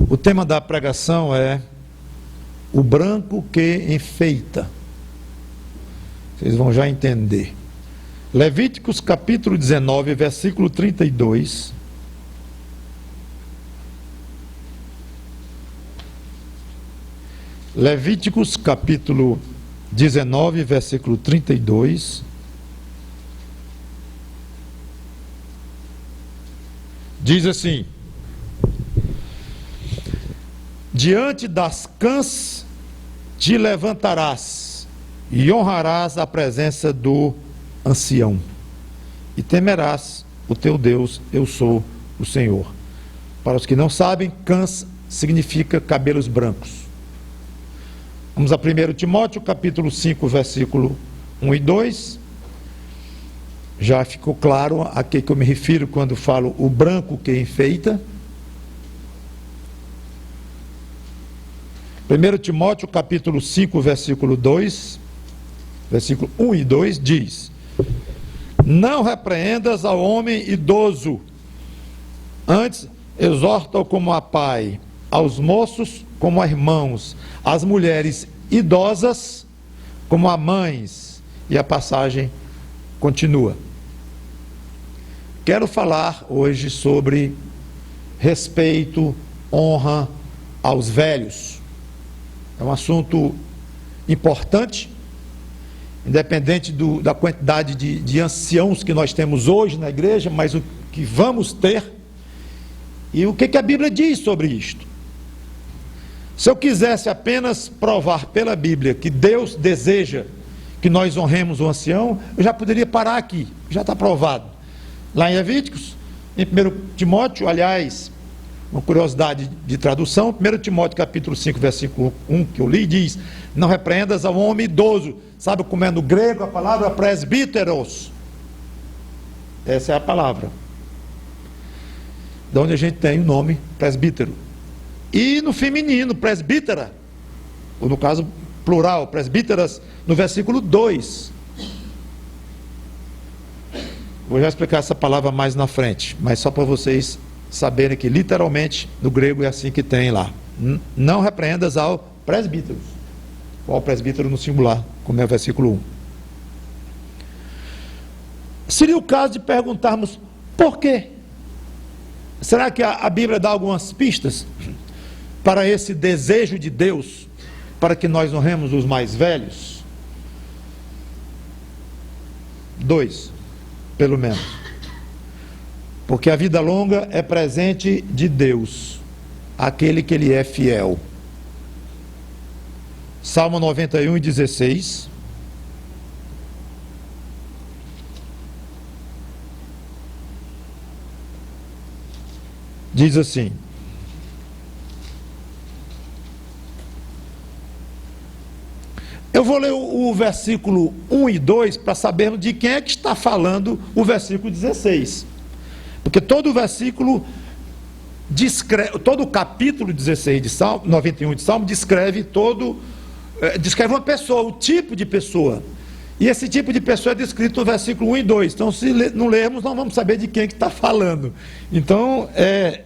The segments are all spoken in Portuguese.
O tema da pregação é o branco que enfeita. Vocês vão já entender. Levíticos capítulo 19, versículo 32. Levíticos capítulo 19, versículo 32. Diz assim: diante das cãs te levantarás e honrarás a presença do ancião, e temerás o teu Deus, eu sou o Senhor. Para os que não sabem, cãs significa cabelos brancos. Vamos a 1 Timóteo, capítulo 5, versículo 1 e 2. Já ficou claro a que eu me refiro quando falo o branco que enfeita. 1 Timóteo, capítulo 5, versículo 2, versículo 1 e 2, diz: não repreendas ao homem idoso, antes exorta-o como a pai, aos moços como a irmãos, às mulheres idosas como a mães. E a passagem continua. Quero falar hoje sobre respeito, honra aos velhos. É um assunto importante, independente da quantidade de anciãos que nós temos hoje na igreja, mas o que vamos ter. E o que a Bíblia diz sobre isto? Se eu quisesse apenas provar pela Bíblia que Deus deseja que nós honremos o ancião, eu já poderia parar aqui, já está provado. Lá em Levíticos, em 1 Timóteo, aliás, uma curiosidade de tradução, 1 Timóteo capítulo 5, versículo 1, que eu li, diz: não repreendas ao homem idoso. Sabe como é no grego a palavra presbíteros? Essa é a palavra. De onde a gente tem o nome presbítero. E no feminino, presbítera, ou no caso plural, presbíteras, no versículo 2. Vou já explicar essa palavra mais na frente, mas só para vocês saberem que literalmente no grego é assim que tem lá. Não repreendas ao presbítero, ou ao presbítero no singular, como é o versículo 1. Seria o caso de perguntarmos por quê? Será que a Bíblia dá algumas pistas para esse desejo de Deus, para que nós honremos os mais velhos? 2, pelo menos. Porque a vida longa é presente de Deus, aquele que Ele é fiel. Salmo 91, 16. Diz assim: eu vou ler o versículo 1 e 2 para sabermos de quem é que está falando o versículo 16. Porque todo o versículo descreve, todo o capítulo 16 de Salmo, 91 de Salmo, descreve uma pessoa, o tipo de pessoa. E esse tipo de pessoa é descrito no versículo 1 e 2. Então, se não lermos, não vamos saber de quem é que está falando. Então, é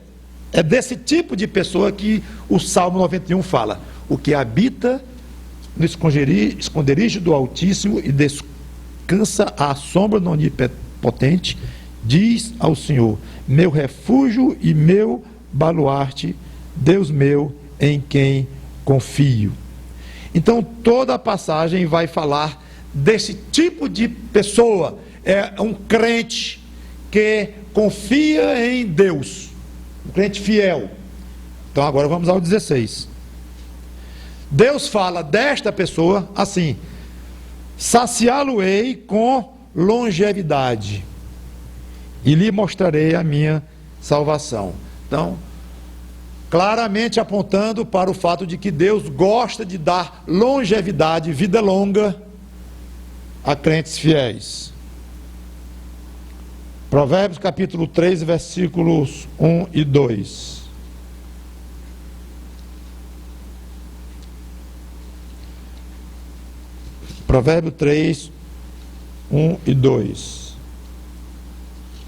desse tipo de pessoa que o Salmo 91 fala. O que habita no esconderijo do Altíssimo e descansa à sombra do Onipotente, diz ao Senhor: meu refúgio e meu baluarte, Deus meu, em quem confio. Então toda a passagem vai falar desse tipo de pessoa. É um crente que confia em Deus, um crente fiel. Então agora vamos ao 16. Deus fala desta pessoa assim: saciá-lo-ei com longevidade e lhe mostrarei a minha salvação. Então, claramente apontando para o fato de que Deus gosta de dar longevidade, vida longa, a crentes fiéis. Provérbios capítulo 3, versículos 1 e 2. Provérbio 3, 1 e 2.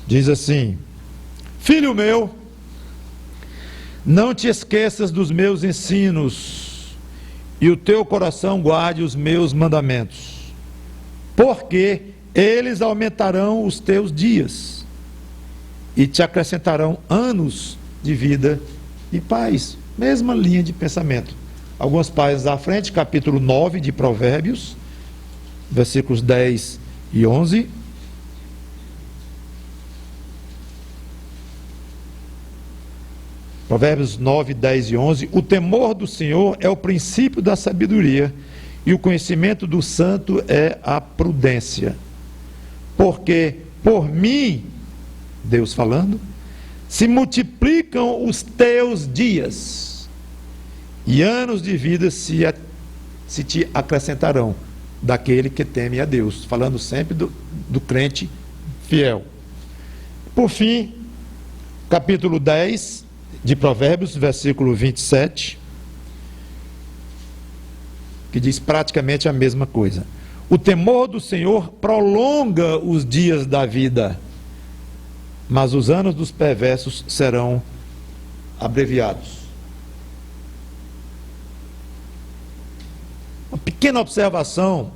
Diz assim: filho meu, Não te esqueças dos meus ensinos, e o teu coração guarde os meus mandamentos, porque eles aumentarão os teus dias, e te acrescentarão anos de vida e paz. Mesma linha de pensamento. Algumas páginas à frente, capítulo 9 de Provérbios, versículos 10 e 11. Provérbios 9, 10 e 11. O temor do Senhor é o princípio da sabedoria, e o conhecimento do santo é a prudência. Porque por mim, Deus falando, se multiplicam os teus dias, e anos de vida se te acrescentarão, daquele que teme a Deus. Falando sempre do crente fiel. Por fim, capítulo 10 de Provérbios, versículo 27, que diz praticamente a mesma coisa. O temor do Senhor prolonga os dias da vida, mas os anos dos perversos serão abreviados. Uma pequena observação: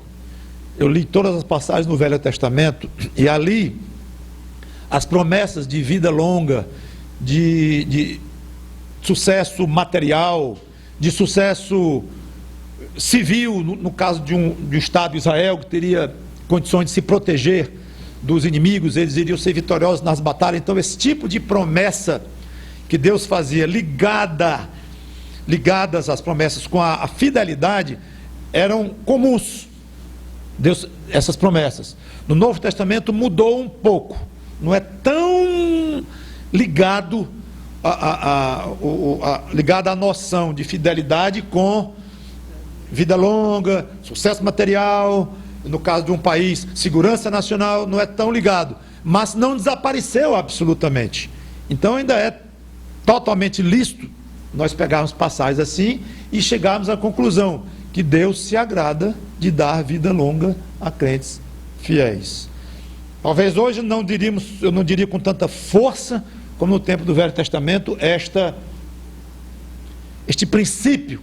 eu li todas as passagens no Velho Testamento, e ali as promessas de vida longa, de sucesso material, de sucesso civil, no caso de um Estado de Israel, que teria condições de se proteger dos inimigos, eles iriam ser vitoriosos nas batalhas. Então esse tipo de promessa que Deus fazia, ligadas às promessas com a fidelidade, eram comuns. Deus, essas promessas. No Novo Testamento mudou um pouco, não é tão ligado à noção de fidelidade com vida longa, sucesso material, no caso de um país, segurança nacional, não é tão ligado, mas não desapareceu absolutamente. Então ainda é totalmente lícito nós pegarmos passagens assim e chegarmos à conclusão que Deus se agrada de dar vida longa a crentes fiéis. Talvez hoje eu não diria com tanta força como no tempo do Velho Testamento este princípio,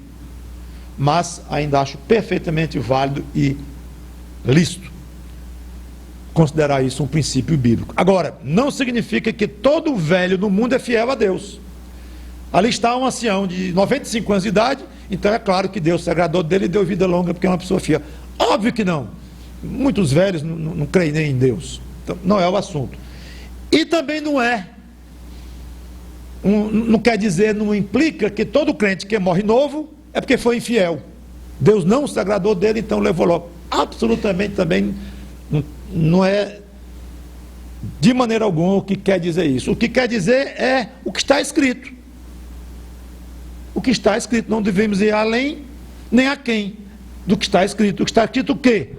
mas ainda acho perfeitamente válido e lícito considerar isso um princípio bíblico. Agora, não significa que todo velho no mundo é fiel a Deus. Ali está um ancião de 95 anos de idade, então é claro que Deus se agradou dele e deu vida longa porque é uma pessoa fiel. Óbvio que não. Muitos velhos não creem nem em Deus. Então, não é o assunto. E também não quer dizer, não implica que todo crente que morre novo é porque foi infiel. Deus não se agradou dele, então levou logo. Absolutamente também não é de maneira alguma o que quer dizer isso. O que quer dizer é o que está escrito. O que está escrito, não devemos ir além nem a quem do que está escrito. O que está escrito o quê?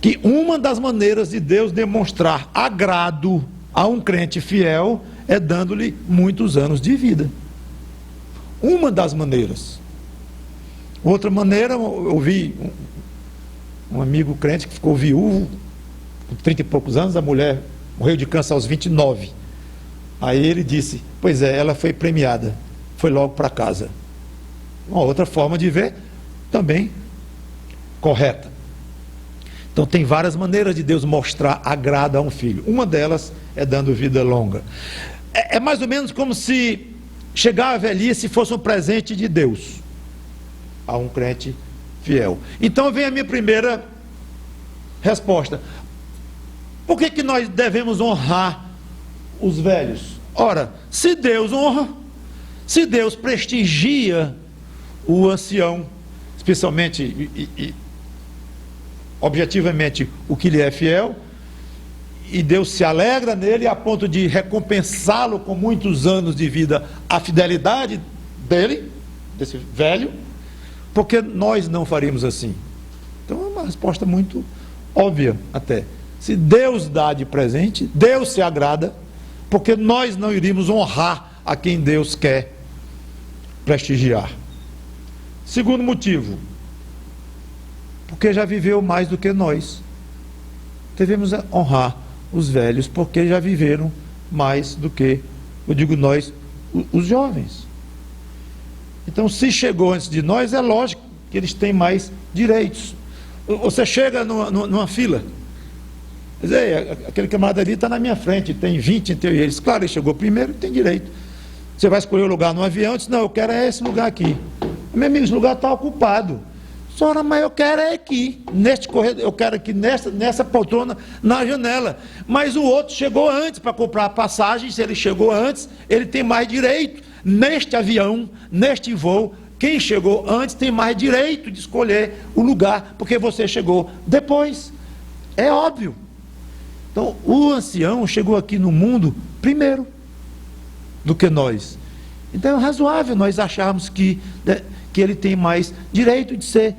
Que uma das maneiras de Deus demonstrar agrado a um crente fiel é dando-lhe muitos anos de vida. Uma das maneiras. Outra maneira, eu vi um amigo crente que ficou viúvo com 30 e poucos anos, a mulher morreu de câncer aos 29. Aí ele disse, pois é, ela foi premiada, foi logo para casa. Uma outra forma de ver, também correta. Então tem várias maneiras de Deus mostrar agrado a um filho. Uma delas é dando vida longa. É mais ou menos como se chegar à velhice fosse um presente de Deus a um crente fiel. Então vem a minha primeira resposta. Por que nós devemos honrar os velhos? Ora, se Deus honra, se Deus prestigia o ancião, especialmente e objetivamente o que lhe é fiel, e Deus se alegra nele a ponto de recompensá-lo com muitos anos de vida, a fidelidade dele, desse velho, porque nós não faríamos assim? Então é uma resposta muito óbvia até. Se Deus dá de presente, Deus se agrada, porque nós não iríamos honrar a quem Deus quer prestigiar. Segundo motivo, porque já viveu mais do que nós. Devemos honrar os velhos, porque já viveram mais do que, eu digo nós, os jovens. Então, se chegou antes de nós, é lógico que eles têm mais direitos. Você chega numa fila, quer dizer, aquele camarada ali está na minha frente, tem 20 entre eles. Claro, ele chegou primeiro, tem direito. Você vai escolher o lugar no avião, diz, não, eu quero é esse lugar aqui. Meu amigo, esse lugar está ocupado. Senhora, mas eu quero é aqui, neste corredor, eu quero aqui nessa poltrona, na janela. Mas o outro chegou antes para comprar a passagem, se ele chegou antes, ele tem mais direito. Neste avião, neste voo, quem chegou antes tem mais direito de escolher o lugar, porque você chegou depois. É óbvio. Então, o ancião chegou aqui no mundo primeiro do que nós. Então, é razoável nós acharmos que ele tem mais direito de ser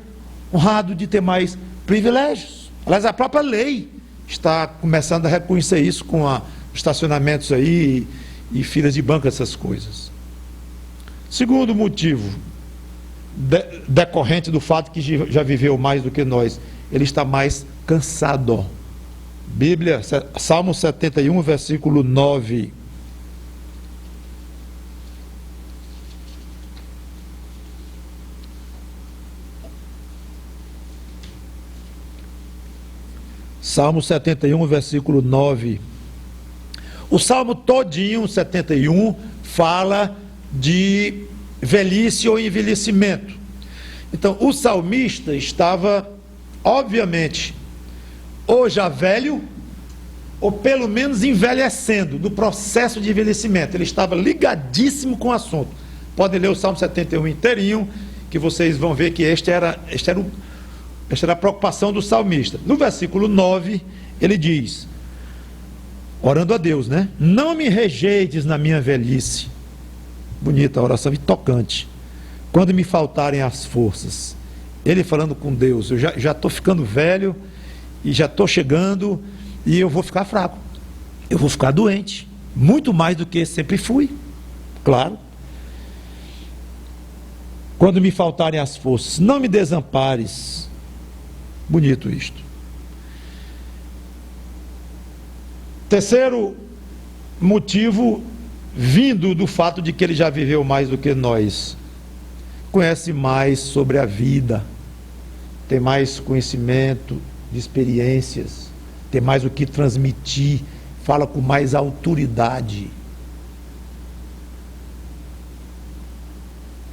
honrado, de ter mais privilégios. Aliás, a própria lei está começando a reconhecer isso com estacionamentos aí e filas de banco, essas coisas. Segundo motivo, decorrente do fato que já viveu mais do que nós, ele está mais cansado. Bíblia, Salmo 71, versículo 9. Salmo 71, versículo 9. O Salmo todinho, 71, fala de velhice ou envelhecimento. Então, o salmista estava, obviamente, ou já velho, ou pelo menos envelhecendo, do processo de envelhecimento. Ele estava ligadíssimo com o assunto. Podem ler o Salmo 71 inteirinho, que vocês vão ver que esta era a preocupação do salmista. No versículo 9, ele diz, orando a Deus, né? Não me rejeites na minha velhice. Bonita a oração e tocante. Quando me faltarem as forças. Ele falando com Deus, eu já estou ficando velho, e já estou chegando, e eu vou ficar fraco. Eu vou ficar doente. Muito mais do que sempre fui. Claro. Quando me faltarem as forças, não me desampares. Bonito isto. Terceiro motivo, vindo do fato de que ele já viveu mais do que nós, conhece mais sobre a vida, tem mais conhecimento de experiências, tem mais o que transmitir, fala com mais autoridade.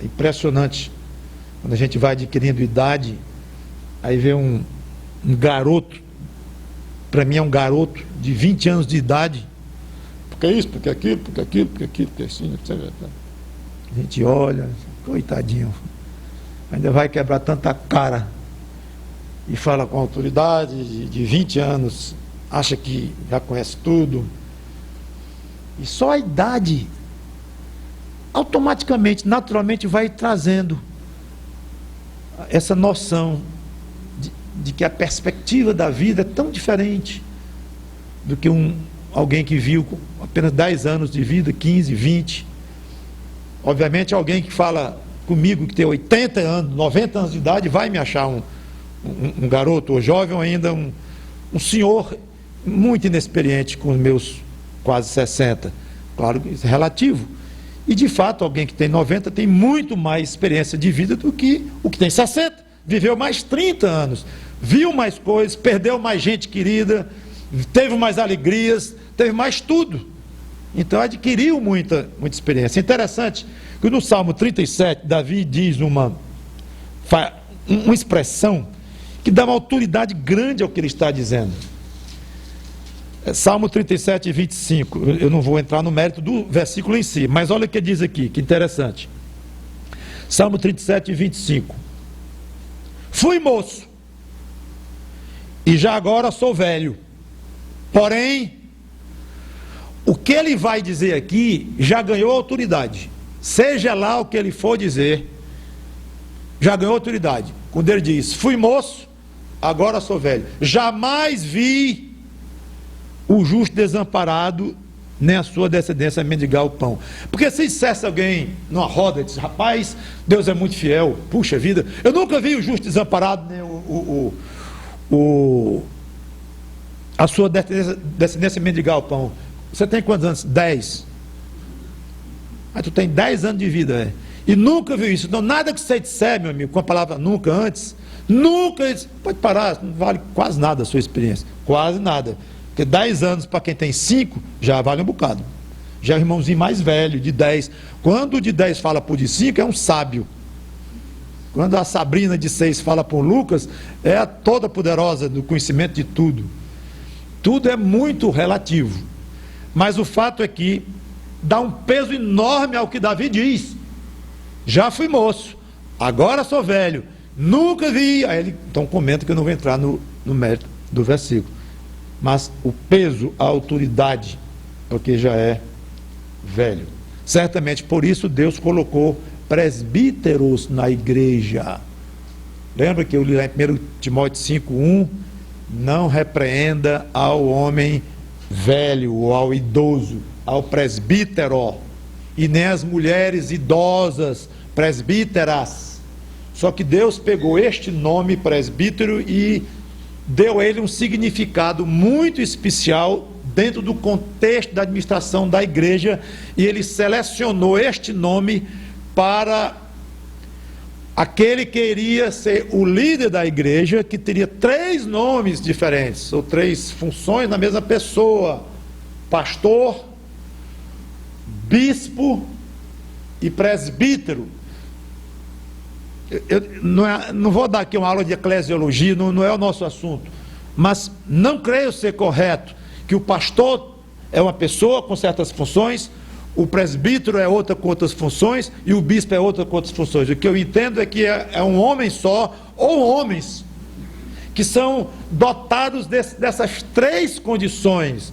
É impressionante quando a gente vai adquirindo idade, aí vê um garoto, para mim é um garoto de 20 anos de idade, porque isso, porque aquilo, porque aquilo, porque aquilo, porque assim, etc. A gente olha, coitadinho, ainda vai quebrar tanta cara, e fala com autoridade de 20 anos, acha que já conhece tudo, e só a idade automaticamente, naturalmente vai trazendo essa noção de que a perspectiva da vida é tão diferente do que alguém que viu apenas 10 anos de vida, 15, 20. Obviamente alguém que fala comigo que tem 80 anos, 90 anos de idade, vai me achar um garoto ou jovem, ou ainda um senhor muito inexperiente com os meus quase 60. Claro que isso é relativo. E de fato alguém que tem 90 tem muito mais experiência de vida do que o que tem 60. Viveu mais 30 anos, viu mais coisas, perdeu mais gente querida, teve mais alegrias, teve mais tudo. Então adquiriu muita experiência. Interessante que no Salmo 37, Davi diz uma expressão que dá uma autoridade grande ao que ele está dizendo. Salmo 37, 25. Eu não vou entrar no mérito do versículo em si, mas olha o que diz aqui, que interessante. Salmo 37, 25. Fui moço, e já agora sou velho. Porém, o que ele vai dizer aqui já ganhou autoridade. Seja lá o que ele for dizer, já ganhou autoridade. Quando ele diz, fui moço, agora sou velho. Jamais vi o justo desamparado, nem a sua descendência mendigar o pão. Porque se dissesse alguém numa roda, disse, rapaz, Deus é muito fiel, puxa vida, eu nunca vi o justo desamparado, nem a sua descendência mendigar o pão. Você tem quantos anos? 10. Aí tu tem 10 anos de vida, e nunca viu isso. Então nada que você disser, meu amigo, com a palavra nunca antes, nunca, pode parar, não vale quase nada a sua experiência, quase nada. Porque 10 anos para quem tem 5, já vale um bocado. Já é o irmãozinho mais velho, de 10. Quando o de 10 fala por de 5, é um sábio. Quando a Sabrina de 6 fala por Lucas, é a toda poderosa do conhecimento de tudo. Tudo é muito relativo. Mas o fato é que dá um peso enorme ao que Davi diz. Já fui moço, agora sou velho, nunca vi. Aí ele então comenta que eu não vou entrar no mérito do versículo. Mas o peso, a autoridade, porque já é velho. Certamente por isso Deus colocou presbíteros na igreja. Lembra que eu li lá em 1 Timóteo 5:1? Não repreenda ao homem velho ou ao idoso, ao presbítero, e nem as mulheres idosas, presbíteras. Só que Deus pegou este nome presbítero e deu a ele um significado muito especial dentro do contexto da administração da igreja, e ele selecionou este nome para aquele que iria ser o líder da igreja, que teria 3 nomes diferentes, ou 3 funções na mesma pessoa: pastor, bispo e presbítero. Eu não vou dar aqui uma aula de eclesiologia, não é o nosso assunto, mas não creio ser correto que o pastor é uma pessoa com certas funções, o presbítero é outra com outras funções, e o bispo é outra com outras funções. O que eu entendo é que é um homem só, ou homens, que são dotados dessas 3 condições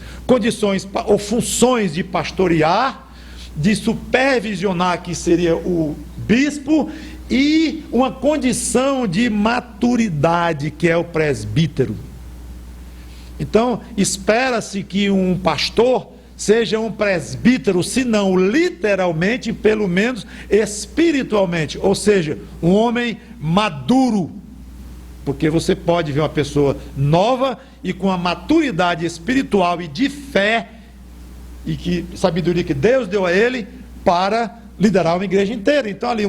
ou funções de pastorear, de supervisionar, que seria o bispo, e uma condição de maturidade, que é o presbítero. Então, espera-se que um pastor seja um presbítero, se não literalmente, pelo menos espiritualmente, ou seja, um homem maduro, porque você pode ver uma pessoa nova e com a maturidade espiritual e de fé, e que sabedoria que Deus deu a ele para liderar uma igreja inteira. Então ali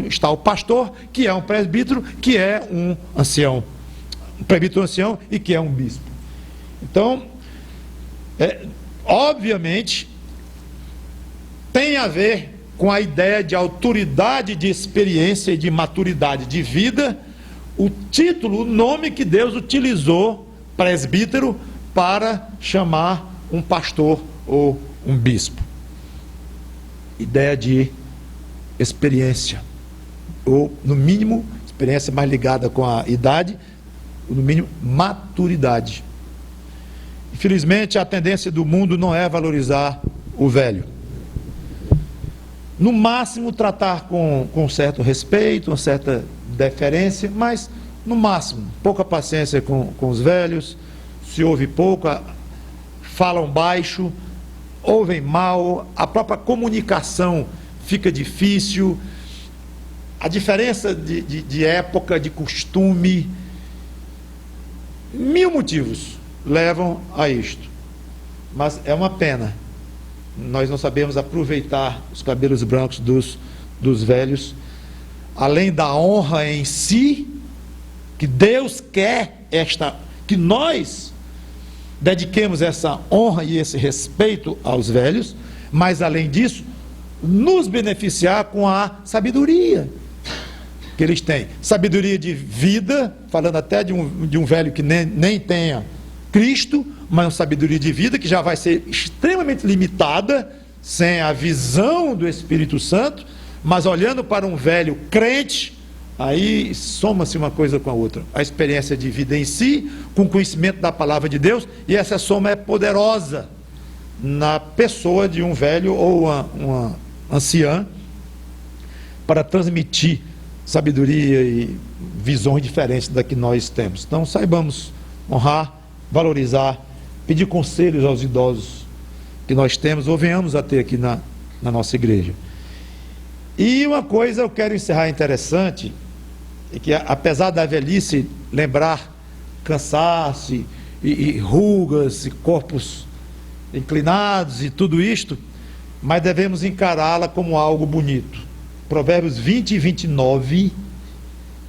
está o pastor, que é um presbítero, que é um ancião, um presbítero ancião, e que é um bispo. Então, obviamente, tem a ver com a ideia de autoridade, de experiência e de maturidade de vida, o título, o nome que Deus utilizou, presbítero, para chamar um pastor ou um bispo. Ideia de experiência, ou no mínimo, experiência mais ligada com a idade, ou no mínimo, maturidade. Infelizmente, a tendência do mundo não é valorizar o velho. No máximo, tratar com certo respeito, uma certa deferência, mas no máximo, pouca paciência com os velhos, se ouve pouco, falam baixo, ouvem mal, a própria comunicação fica difícil, a diferença de época, de costume, 1000 motivos levam a isto. Mas é uma pena, nós não sabemos aproveitar os cabelos brancos dos velhos, além da honra em si, que Deus quer que nós dediquemos essa honra e esse respeito aos velhos, mas além disso, nos beneficiar com a sabedoria que eles têm. Sabedoria de vida, falando até de um velho que nem tenha Cristo, mas uma sabedoria de vida que já vai ser extremamente limitada, sem a visão do Espírito Santo, mas olhando para um velho crente, aí soma-se uma coisa com a outra. A experiência de vida em si, com o conhecimento da palavra de Deus, e essa soma é poderosa na pessoa de um velho ou uma anciã, para transmitir sabedoria e visões diferentes da que nós temos. Então saibamos honrar, valorizar, pedir conselhos aos idosos que nós temos, ou venhamos a ter aqui na nossa igreja. E uma coisa eu quero encerrar interessante, é que apesar da velhice lembrar cansaço e rugas e corpos inclinados e tudo isto, mas devemos encará-la como algo bonito. Provérbios 20 e 29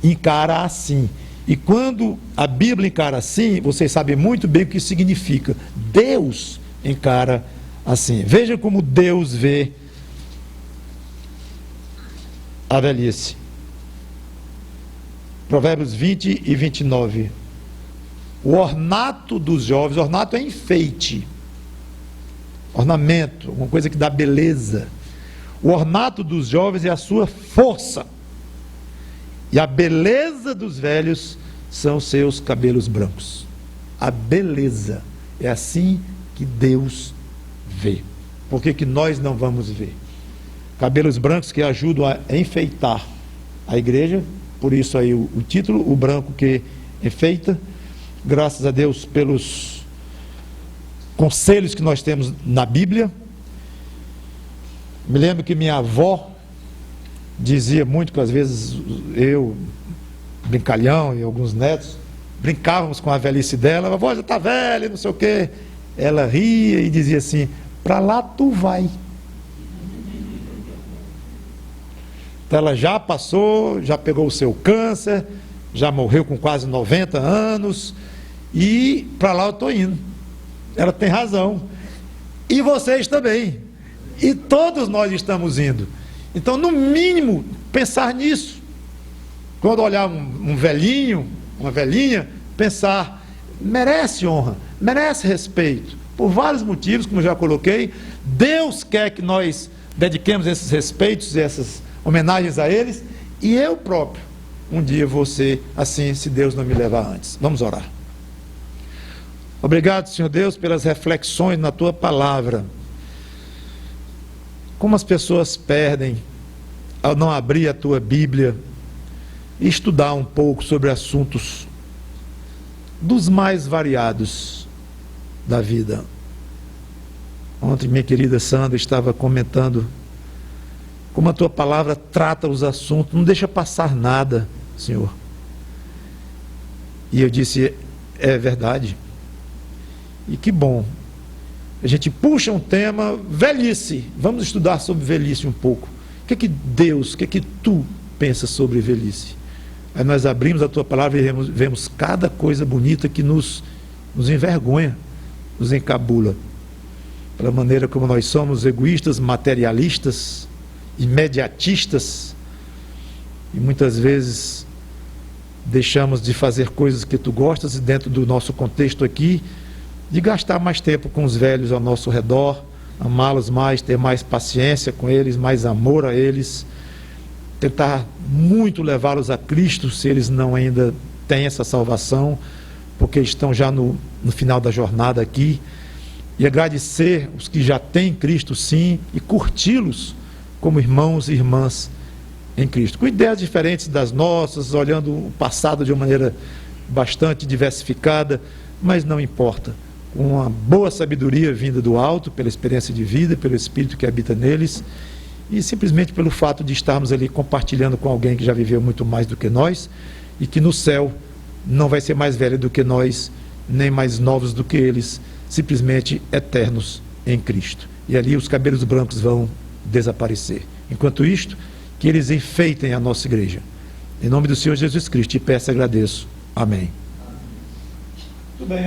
encara assim. E quando a Bíblia encara assim, vocês sabem muito bem o que significa. Deus encara assim. Veja como Deus vê a velhice. Provérbios 20 e 29. O ornato dos jovens, ornato é enfeite, ornamento, uma coisa que dá beleza. O ornato dos jovens é a sua força, e a beleza dos velhos são os seus cabelos brancos. A beleza é assim que Deus vê. Por que nós não vamos ver? Cabelos brancos que ajudam a enfeitar a igreja, por isso aí o título, o branco que enfeita. Graças a Deus pelos conselhos que nós temos na Bíblia. Me lembro que minha avó dizia muito que às vezes eu, brincalhão e alguns netos, brincávamos com a velhice dela. A avó já está velha, não sei o quê. Ela ria e dizia assim: para lá tu vai. Então ela já passou, já pegou o seu câncer, já morreu com quase 90 anos, e para lá eu estou indo. Ela tem razão. E vocês também. E todos nós estamos indo. Então, no mínimo, pensar nisso. Quando olhar um velhinho, uma velhinha, pensar, merece honra, merece respeito, por vários motivos, como já coloquei. Deus quer que nós dediquemos esses respeitos e essas homenagens a eles, e eu próprio, um dia vou ser assim, se Deus não me levar antes. Vamos orar. Obrigado, Senhor Deus, pelas reflexões na Tua palavra. Como as pessoas perdem ao não abrir a Tua Bíblia e estudar um pouco sobre assuntos dos mais variados da vida. Ontem minha querida Sandra estava comentando como a Tua palavra trata os assuntos, não deixa passar nada, Senhor. E eu disse, é verdade. E que bom. A gente puxa um tema, velhice. Vamos estudar sobre velhice um pouco. O que Deus, o que Tu pensas sobre velhice? Aí nós abrimos a Tua palavra e vemos cada coisa bonita que nos envergonha, nos encabula. Pela maneira como nós somos egoístas, materialistas, imediatistas, e muitas vezes deixamos de fazer coisas que Tu gostas, e dentro do nosso contexto aqui, de gastar mais tempo com os velhos ao nosso redor, amá-los mais, ter mais paciência com eles, mais amor a eles, tentar muito levá-los a Cristo, se eles não ainda têm essa salvação, porque estão já no final da jornada aqui, e agradecer os que já têm Cristo sim, e curti-los como irmãos e irmãs em Cristo, com ideias diferentes das nossas, olhando o passado de uma maneira bastante diversificada, mas não importa, com uma boa sabedoria vinda do alto, pela experiência de vida, pelo Espírito que habita neles, e simplesmente pelo fato de estarmos ali compartilhando com alguém que já viveu muito mais do que nós, e que no céu não vai ser mais velho do que nós, nem mais novos do que eles, simplesmente eternos em Cristo. E ali os cabelos brancos vão desaparecer. Enquanto isto, que eles enfeitem a nossa igreja. Em nome do Senhor Jesus Cristo, te peço e agradeço. Amém. Tudo bem,